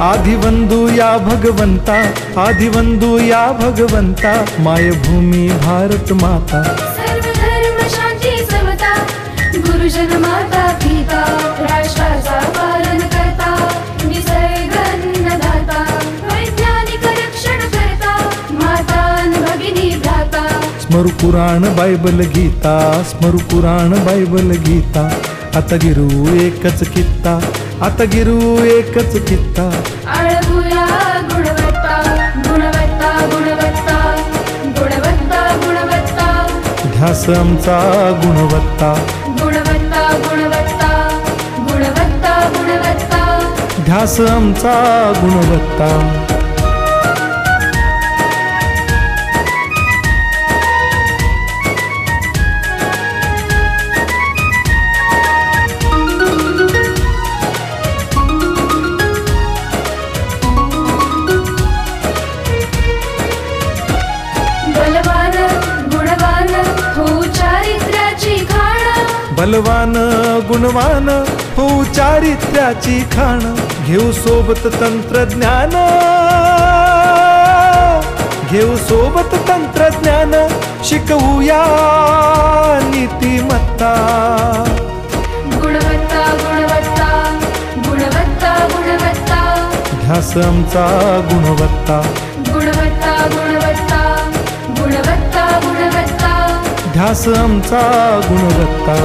आदिवंदू या भगवंता, आदिवंदू या भगवंता, मायभूमी भारत माता। सर्व धर्म शांती समता, गुरुजन माता पिता, राष्ट्राचा पालन करता, निसर्ग अन्नदाता, वैज्ञानिक रक्षण करता, माता अन् भगिनी भ्राता। स्मरू पुराण बायबल गीता, स्मरू पुराण बायबल गीता, आता गिरू एकच कित्ता, आता गिरू एकच कित्ता। आळवूया गुणवत्ता, गुणवत्ता, गुणवत्ता, गुणवत्ता, गुणवत्ता, ध्यास आमचा गुणवत्ता, गुणवत्ता, गुणवत्ता, गुणवत्ता, गुणवत्ता, ध्यास आमचा गुणवत्ता। बलवान गुणवान हो चारित्र्याची खाण, बलवान गुणवान हो चारित्र्याची खाण, घेऊ सोबत तंत्रज्ञान, घेऊ सोबत तंत्रज्ञान, शिकवूया नीतिमत्ता। गुणवत्ता, गुणवत्ता, गुणवत्ता, गुणवत्ता, ध्यास आमचा गुणवत्ता, गुणवत्ता, गुणवत्ता, गुणवत्ता, गुणवत्ता, ध्यास आमचा गुणवत्ता।